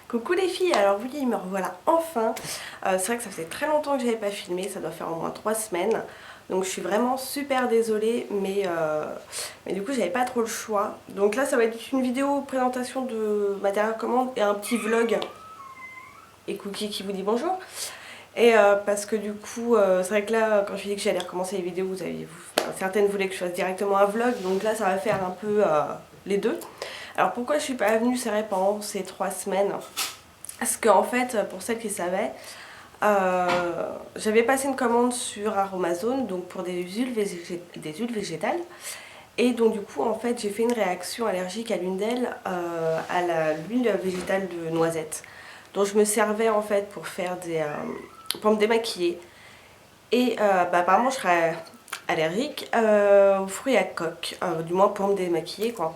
Coucou les filles, alors oui, me revoilà enfin. C'est vrai que ça faisait très longtemps que j'avais pas filmé, ça doit faire au moins 3 semaines. Donc je suis vraiment super désolée, mais du coup j'avais pas trop le choix. Donc là ça va être une vidéo présentation de ma dernière commande et un petit vlog. Et Cookie qui vous dit bonjour. Et parce que du coup, c'est vrai que là, quand je ai dit que j'allais recommencer les vidéos, certaines voulaient que je fasse directement un vlog, donc là ça va faire un peu les deux. Alors pourquoi je suis pas venue, c'est vrai, pendant ces 3 semaines? Parce qu'en fait, pour celles qui savaient, j'avais passé une commande sur Aromazone, donc pour des huiles végétales. Et donc du coup, en fait, j'ai fait une réaction allergique à l'une d'elles, à l'huile végétale de noisette, dont je me servais en fait pour faire pour me démaquiller. Et apparemment, je serais allergique aux fruits à coque, du moins pour me démaquiller quoi.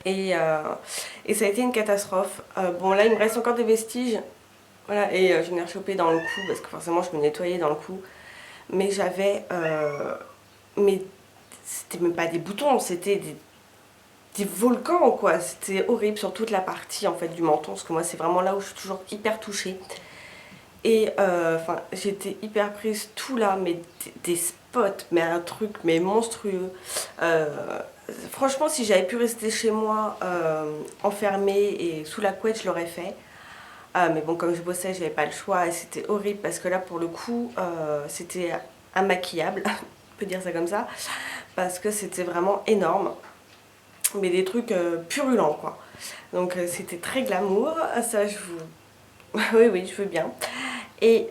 Et ça a été une catastrophe. Bon là il me reste encore des vestiges. Voilà, et je venais choper dans le cou parce que forcément je me nettoyais dans le cou. Mais mais c'était même pas des boutons, c'était des volcans quoi. C'était horrible sur toute la partie en fait du menton parce que moi c'est vraiment là où je suis toujours hyper touchée. Et enfin j'étais hyper prise tout là, mais des spots, mais un truc mais monstrueux. Franchement si j'avais pu rester chez moi enfermée et sous la couette je l'aurais fait. Mais bon, comme je bossais, j'avais pas le choix et c'était horrible parce que là, pour le coup, c'était immaquillable, on peut dire ça comme ça, parce que c'était vraiment énorme, mais des trucs purulents quoi. Donc c'était très glamour, ça je vous... oui, oui, je veux bien. Et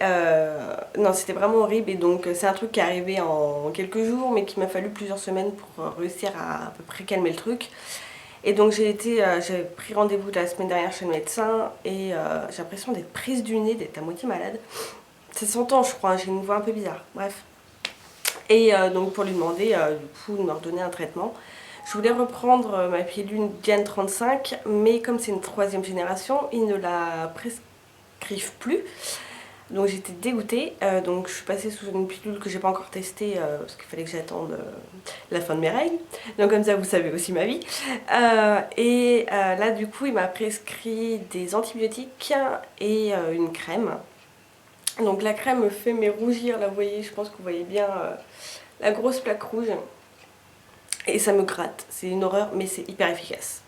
non, c'était vraiment horrible et donc c'est un truc qui est arrivé en quelques jours, mais qu'il m'a fallu plusieurs semaines pour réussir à peu près calmer le truc. Et donc j'ai pris rendez-vous la semaine dernière chez le médecin et j'ai l'impression d'être prise du nez, d'être à moitié malade. Ça s'entend je crois, j'ai une voix un peu bizarre, bref. Et donc pour lui demander du coup de me redonner un traitement. Je voulais reprendre ma pilule Diane 35, mais comme c'est une 3e génération, ils ne la prescrivent plus. Donc j'étais dégoûtée, donc je suis passée sous une pilule que j'ai pas encore testée parce qu'il fallait que j'attende la fin de mes règles. Donc comme ça vous savez aussi ma vie. Là du coup il m'a prescrit des antibiotiques et une crème. Donc la crème me fait mes rougir, là vous voyez, je pense que vous voyez bien la grosse plaque rouge. Et ça me gratte, c'est une horreur mais c'est hyper efficace.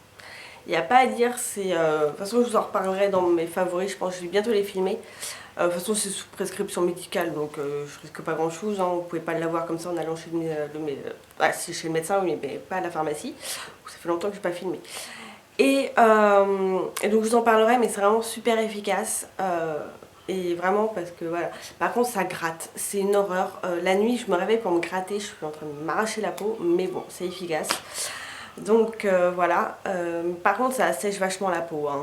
Il n'y a pas à dire, de toute façon je vous en reparlerai dans mes favoris, je pense que je vais bientôt les filmer. De toute façon c'est sous prescription médicale donc je risque pas grand chose, hein. Vous pouvez pas l'avoir comme ça en allant chez si, chez le médecin oui, mais pas à la pharmacie. Ça fait longtemps que je n'ai pas filmé. Et donc je vous en parlerai mais c'est vraiment super efficace. Et vraiment parce que voilà. Par contre ça gratte, c'est une horreur. La nuit je me réveille pour me gratter, je suis en train de m'arracher la peau, mais bon c'est efficace. Donc voilà, par contre ça assèche vachement la peau, hein.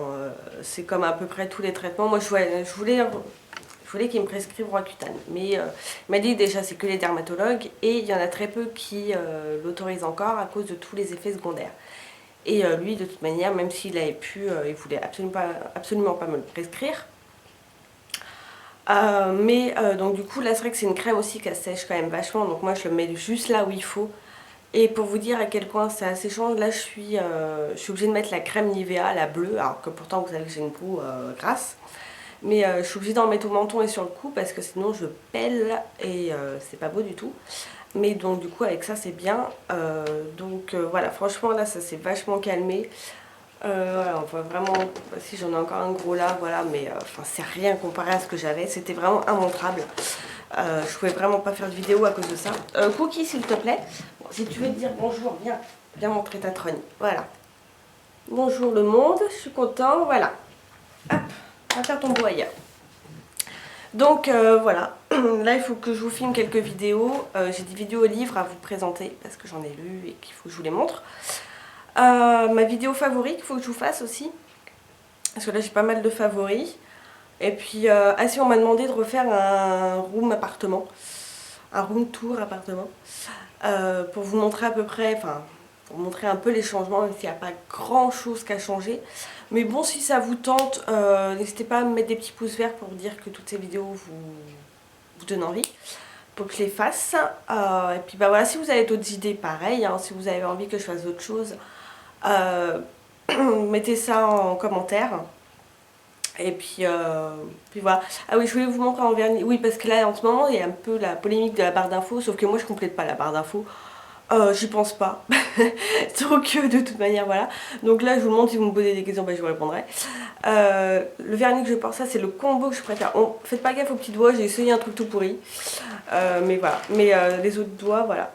C'est comme à peu près tous les traitements. Moi je voulais qu'il me prescrive Roaccutane, mais il m'a dit déjà c'est que les dermatologues et il y en a très peu qui l'autorisent encore à cause de tous les effets secondaires. Et lui de toute manière, même s'il avait pu, il voulait absolument pas me le prescrire. Donc du coup là c'est vrai que c'est une crème aussi qui assèche quand même vachement, donc moi je le mets juste là où il faut. Et pour vous dire à quel point c'est asséchant, là je suis obligée de mettre la crème Nivea, la bleue, alors que pourtant vous savez que j'ai une peau grasse. Mais je suis obligée d'en mettre au menton et sur le cou parce que sinon je pèle et c'est pas beau du tout. Mais donc du coup avec ça c'est bien. Voilà, franchement là ça s'est vachement calmé. Voilà, on voit vraiment, si j'en ai encore un gros là, voilà, mais enfin c'est rien comparé à ce que j'avais, c'était vraiment immontrable. Je pouvais vraiment pas faire de vidéo à cause de ça. Cookie s'il te plaît, bon, si tu veux te dire bonjour, viens montrer ta trogne, voilà. Bonjour le monde, je suis content, voilà. Hop, on va faire ton beau ailleurs. Donc voilà, là il faut que je vous filme quelques vidéos. J'ai des vidéos livres à vous présenter parce que j'en ai lu et qu'il faut que je vous les montre. Ma vidéo favorite qu'il faut que je vous fasse aussi. Parce que là j'ai pas mal de favoris. Et puis si on m'a demandé de refaire un room appartement. Un room tour appartement. Pour vous montrer à peu près, enfin pour montrer un peu les changements, même s'il n'y a pas grand chose qu'à changer. Mais bon, si ça vous tente, n'hésitez pas à me mettre des petits pouces verts pour dire que toutes ces vidéos vous donnent envie, pour que je les fasse. Et puis bah voilà, si vous avez d'autres idées, pareil, hein, si vous avez envie que je fasse d'autres choses, mettez ça en commentaire. Et puis voilà. Ah oui, je voulais vous montrer en vernis. Oui, parce que là, en ce moment, il y a un peu la polémique de la barre d'infos. Sauf que moi, je complète pas la barre d'infos. J'y pense pas. Donc, de toute manière, voilà. Donc là, je vous montre. Si vous me posez des questions, bah, je vous répondrai. Le vernis que je porte, ça, c'est le combo que je préfère. Faites pas gaffe aux petits doigts. J'ai essayé un truc tout pourri. Mais voilà. Mais les autres doigts, voilà.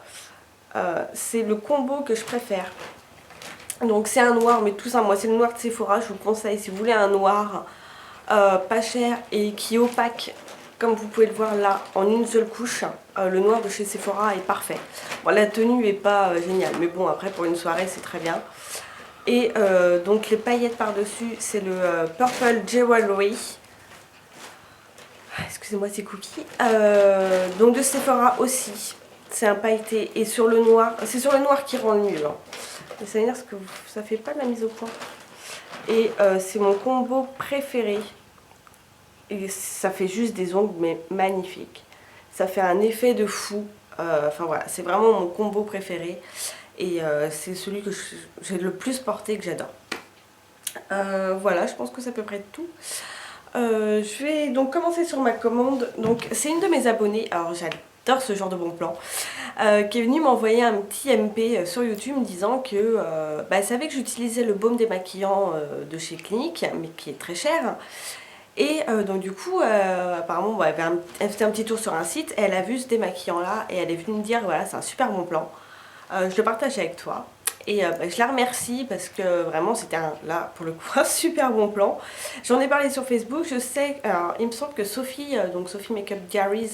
C'est le combo que je préfère. Donc, c'est un noir, mais tout ça, moi, c'est le noir de Sephora. Je vous conseille, si vous voulez un noir pas cher et qui est opaque, comme vous pouvez le voir là, en une seule couche, le noir de chez Sephora est parfait. Bon, la tenue est pas géniale, mais bon, après pour une soirée c'est très bien. Et donc les paillettes par dessus, c'est le Purple Jewelry. Excusez-moi, c'est cookies. Donc de Sephora aussi, c'est un pailleté. Et sur le noir, c'est sur le noir qui rend le mieux, hein. Et ça veut dire que ça fait pas de la mise au point. Et c'est mon combo préféré. Et ça fait juste des ongles, mais magnifiques. Ça fait un effet de fou. Enfin voilà, c'est vraiment mon combo préféré. Et c'est celui que j'ai le plus porté, que j'adore. Voilà, je pense que c'est à peu près tout. Je vais donc commencer sur ma commande. Donc c'est une de mes abonnées, alors j'adore ce genre de bon plan, qui est venue m'envoyer un petit MP sur YouTube me disant que elle savait que j'utilisais le baume démaquillant de chez Clinique, mais qui est très cher. Et donc du coup, apparemment, bon, elle faisait un petit tour sur un site, et elle a vu ce démaquillant là, et elle est venue me dire, voilà, c'est un super bon plan, je le partage avec toi. Et je la remercie parce que vraiment c'était là pour le coup un super bon plan. J'en ai parlé sur Facebook, je sais, alors, il me semble que Sophie, donc Sophie Makeup Diaries,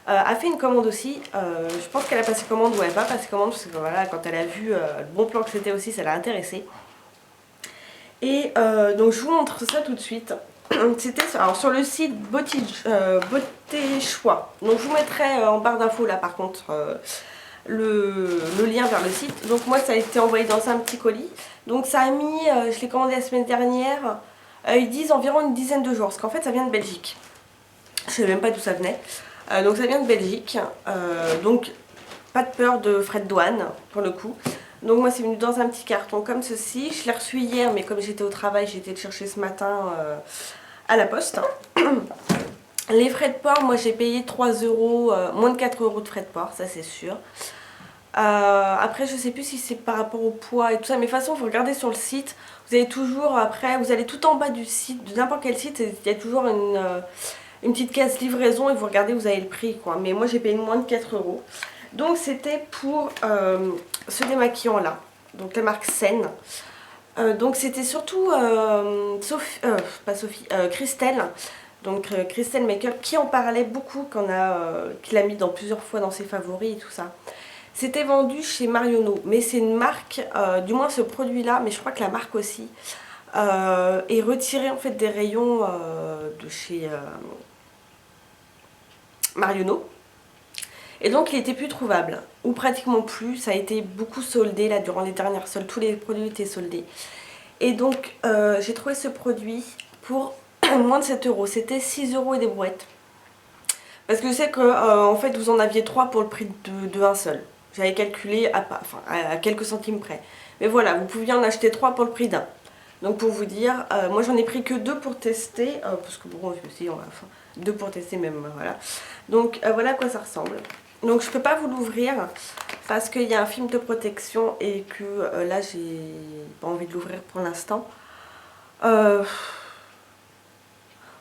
a fait une commande aussi. Je pense qu'elle a passé commande ou elle va passer commande parce que voilà, quand elle a vu le bon plan que c'était aussi, ça l'a intéressée. Et donc je vous montre ça tout de suite. C'était sur le site Beauté Choix. Donc je vous mettrai en barre d'infos là par contre le lien vers le site. Donc moi ça a été envoyé dans un petit colis. Donc ça a mis, je l'ai commandé la semaine dernière, ils disent environ une dizaine de jours. Parce qu'en fait ça vient de Belgique. Je ne savais même pas d'où ça venait. Donc ça vient de Belgique. Donc pas de peur de frais de douane pour le coup. Donc moi c'est venu dans un petit carton comme ceci. Je l'ai reçu hier mais comme j'étais au travail j'ai été le chercher ce matin à la poste. Les frais de port, moi j'ai payé 3 euros, moins de 4 euros de frais de port, ça c'est sûr. Après je sais plus si c'est par rapport au poids et tout ça, mais de toute façon vous regardez sur le site, vous avez toujours après, vous allez tout en bas du site, de n'importe quel site, il y a toujours une petite case livraison et vous regardez, vous avez le prix quoi. Mais moi j'ai payé moins de 4 euros. Donc c'était pour ce démaquillant là, donc la marque Sen. Donc c'était surtout Christelle, donc Christelle Makeup qui en parlait beaucoup, qui l'a mis dans plusieurs fois dans ses favoris et tout ça. C'était vendu chez Marionneau, mais c'est une marque, du moins ce produit là, mais je crois que la marque aussi, est retirée en fait des rayons de chez Marionneau. Et donc il était plus trouvable, ou pratiquement plus, ça a été beaucoup soldé là durant les dernières soldes, tous les produits étaient soldés. Et donc j'ai trouvé ce produit pour moins de 7 euros, c'était 6 euros et des brouettes. Parce que je sais que en fait vous en aviez 3 pour le prix de un seul. J'avais calculé à quelques centimes près. Mais voilà, vous pouviez en acheter 3 pour le prix d'un. Donc pour vous dire, moi j'en ai pris que 2 pour tester, parce que bon, je me suis dit, enfin, 2 pour tester même, voilà. Donc voilà à quoi ça ressemble. Donc je peux pas vous l'ouvrir parce qu'il y a un film de protection et que là j'ai pas envie de l'ouvrir pour l'instant. En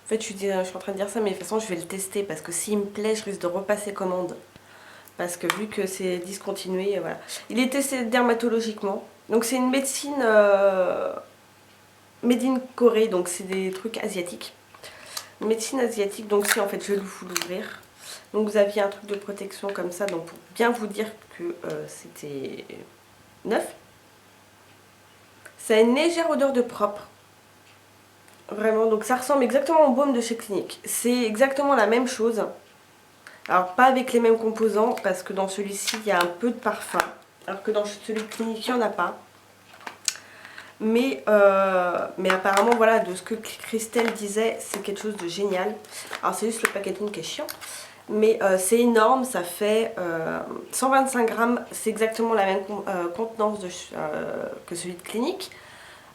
fait je suis en train de dire ça mais de toute façon je vais le tester parce que s'il me plaît je risque de repasser commande. Parce que vu que c'est discontinué, voilà. Il est testé dermatologiquement. Donc c'est une médecine made in Corée, donc c'est des trucs asiatiques. Une médecine asiatique, donc si en fait je vais vous l'ouvrir. Donc vous aviez un truc de protection comme ça, donc pour bien vous dire que c'était neuf. Ça a une légère odeur de propre. Vraiment, donc ça ressemble exactement au baume de chez Clinique. C'est exactement la même chose. Alors pas avec les mêmes composants, parce que dans celui-ci il y a un peu de parfum. Alors que dans celui de Clinique il n'y en a pas. Mais apparemment voilà, de ce que Christelle disait, c'est quelque chose de génial. Alors c'est juste le packaging qui est chiant. Mais c'est énorme, ça fait 125 grammes, c'est exactement la même contenance que celui de Clinique.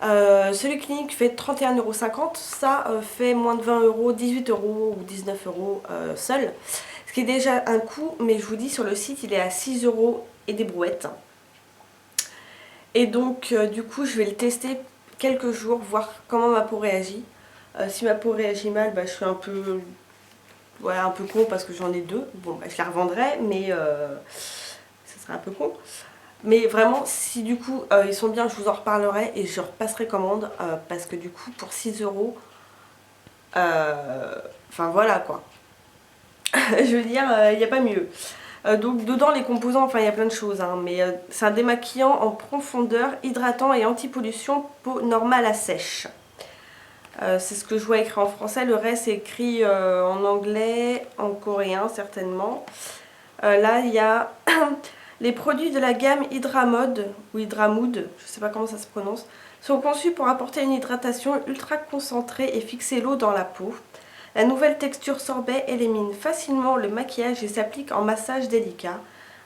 Celui clinique fait 31,50 €, ça fait moins de 20 €, 18 € ou 19 € seul. Ce qui est déjà un coût, mais je vous dis sur le site il est à 6 € et des brouettes. Et donc du coup je vais le tester quelques jours, voir comment ma peau réagit. Si ma peau réagit mal, bah, je suis un peu, voilà, un peu con parce que j'en ai deux. Bon, bah, je la revendrai, mais ça serait un peu con. Mais vraiment, si du coup ils sont bien, je vous en reparlerai et je repasserai commande parce que du coup pour 6 €, enfin voilà quoi. Je veux dire, il n'y a pas mieux. Donc dedans les composants, enfin il y a plein de choses, hein, mais c'est un démaquillant en profondeur, hydratant et anti-pollution, peau normale à sèche. C'est ce que je vois écrit en français, le reste est écrit en anglais, en coréen certainement. Là il y a les produits de la gamme Hydramode ou Hydramood, je sais pas comment ça se prononce, sont conçus pour apporter une hydratation ultra concentrée et fixer l'eau dans la peau. La nouvelle texture sorbet élimine facilement le maquillage et s'applique en massage délicat.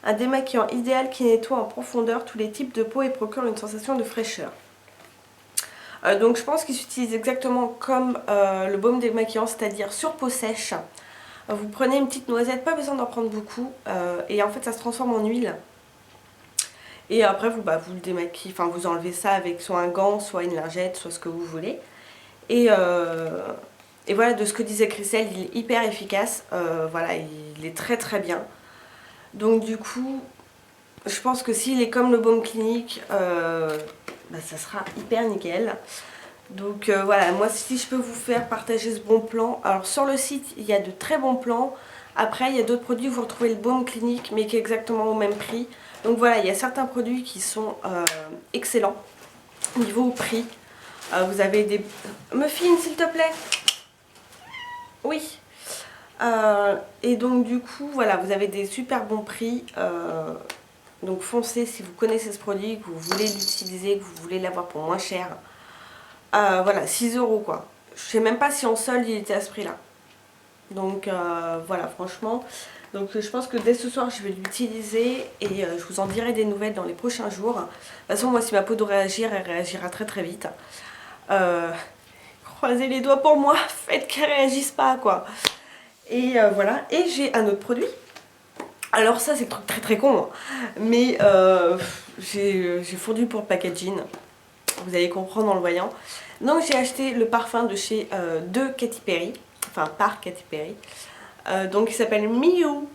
Un démaquillant idéal qui nettoie en profondeur tous les types de peau et procure une sensation de fraîcheur. Donc je pense qu'il s'utilise exactement comme le baume démaquillant, c'est-à-dire sur peau sèche. Vous prenez une petite noisette, pas besoin d'en prendre beaucoup, et en fait ça se transforme en huile. Et après vous le démaquillez, enfin vous enlevez ça avec soit un gant, soit une lingette, soit ce que vous voulez. Et voilà, de ce que disait Christelle, il est hyper efficace, voilà, il est très très bien. Donc du coup, je pense que s'il est comme le baume clinique, bah, ça sera hyper nickel. Donc voilà, moi si je peux vous faire partager ce bon plan, alors sur le site il y a de très bons plans. Après il y a d'autres produits où vous retrouvez le baume clinique mais qui est exactement au même prix. Donc voilà, il y a certains produits qui sont excellents niveau prix. Vous avez des... Muffins s'il te plaît. Oui. Et donc du coup voilà, vous avez des super bons prix. Donc foncez si vous connaissez ce produit, que vous voulez l'utiliser, que vous voulez l'avoir pour moins cher. Voilà, 6 € quoi. Je sais même pas si en solde il était à ce prix là. Donc voilà, franchement. Donc je pense que dès ce soir je vais l'utiliser et je vous en dirai des nouvelles dans les prochains jours. De toute façon moi si ma peau doit réagir, elle réagira très très vite. Croisez les doigts pour moi, faites qu'elle réagisse pas quoi. Et voilà, et j'ai un autre produit. Alors ça c'est très très con, hein. Mais j'ai fondu pour le packaging. Vous allez comprendre en le voyant. Donc j'ai acheté le parfum de chez de Katy Perry, enfin par Katy Perry. Donc il s'appelle Miu.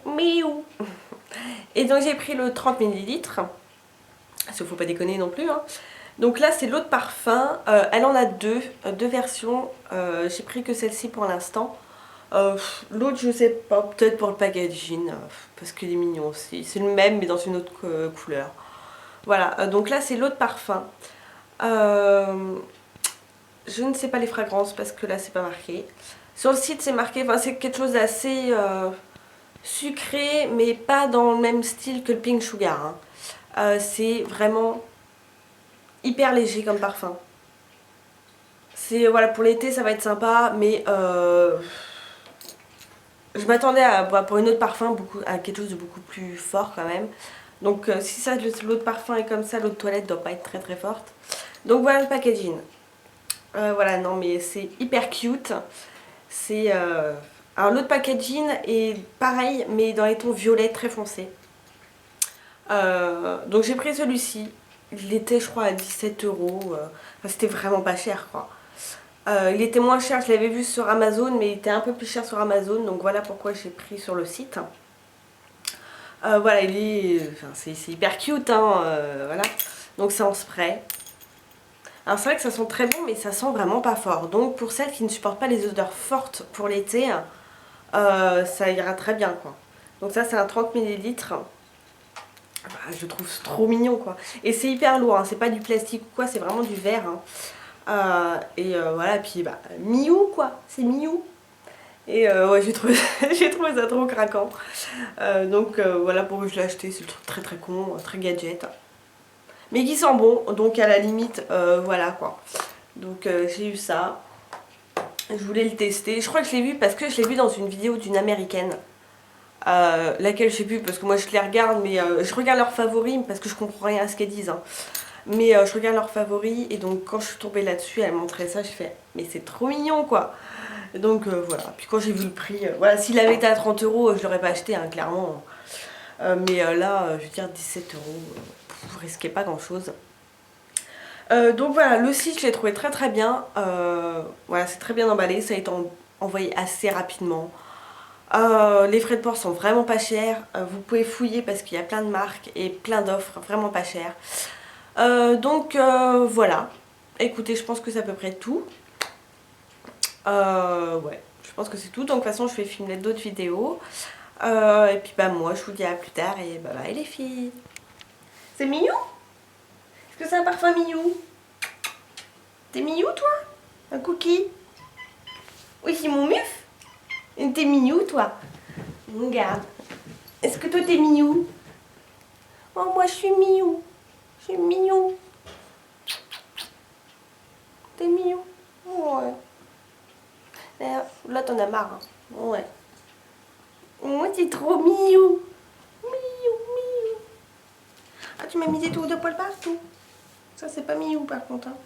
Miu. Et donc j'ai pris le 30 ml. Parce qu'il ne faut pas déconner non plus, hein. Donc là c'est l'autre parfum. Elle en a deux versions. J'ai pris que celle-ci pour l'instant. L'autre je sais pas, peut-être pour le packaging, parce qu'il est mignon aussi. C'est le même mais dans une autre couleur. Voilà, donc là c'est l'autre parfum. Je ne sais pas les fragrances parce que là c'est pas marqué. Sur le site c'est marqué, enfin c'est quelque chose d'assez sucré mais pas dans le même style que le Pink Sugar, hein. C'est vraiment hyper léger comme parfum. C'est voilà, pour l'été ça va être sympa, mais je m'attendais à pour une autre parfum à quelque chose de beaucoup plus fort quand même. Donc si ça l'autre parfum est comme ça, l'autre toilette doit pas être très très forte. Donc voilà le packaging. Voilà, non mais c'est hyper cute. C'est alors l'autre packaging est pareil mais dans les tons violets très foncés. Donc j'ai pris celui-ci. Il était je crois à 17 €. Enfin, c'était vraiment pas cher quoi. Il était moins cher, je l'avais vu sur Amazon mais il était un peu plus cher sur Amazon. Donc voilà pourquoi j'ai pris sur le site. Voilà, il est, enfin, c'est hyper cute, hein, voilà. Donc c'est en spray. Alors c'est vrai que ça sent très bon mais ça sent vraiment pas fort. Donc pour celles qui ne supportent pas les odeurs fortes pour l'été, ça ira très bien quoi. Donc ça c'est un 30 ml. Je trouve trop mignon quoi. Et c'est hyper lourd, hein. C'est pas du plastique ou quoi, c'est vraiment du verre, hein. Voilà, puis bah Miu quoi, c'est Miu. Et ouais j'ai trouvé, j'ai trouvé ça trop craquant. Voilà pourquoi je l'ai acheté, c'est le truc très très con, très gadget. Mais qui sent bon, donc à la limite, voilà quoi. Donc j'ai eu ça. Je voulais le tester. Je crois que je l'ai vu parce que je l'ai vu dans une vidéo d'une américaine. Laquelle je sais plus parce que moi je les regarde mais je regarde leurs favoris parce que je comprends rien à ce qu'elles disent, hein. Mais je regarde leurs favoris et donc quand je suis tombée là-dessus, elle montrait ça, je fais mais c'est trop mignon quoi. Donc voilà, puis quand j'ai vu le prix, voilà, s'il avait été à 30 euros, je l'aurais pas acheté hein, clairement. Mais là, je veux dire 17 euros, vous risquez pas grand chose. Donc voilà, le site je l'ai trouvé très très bien. Voilà, c'est très bien emballé, ça a été envoyé assez rapidement. Les frais de port sont vraiment pas chers. Vous pouvez fouiller parce qu'il y a plein de marques et plein d'offres vraiment pas chères. Donc voilà. Écoutez, je pense que c'est à peu près tout. Ouais, je pense que c'est tout. Donc de toute façon, je vais filmer d'autres vidéos. Et puis bah moi, je vous dis à plus tard et bye bye les filles. C'est mignon? Est-ce que c'est un parfum mignon? T'es mignon toi? Un cookie? Oui, c'est mon muf? T'es mignon toi? Regarde. Est-ce que toi t'es mignon? Oh moi je suis mignon. Je suis mignon. T'es mignon? Ouais. Là t'en as marre. Hein. Ouais. Moi t'es trop mignon. Mignon, mignon. Ah tu m'as mis des tours de poils partout. Ça c'est pas mignon par contre. Hein.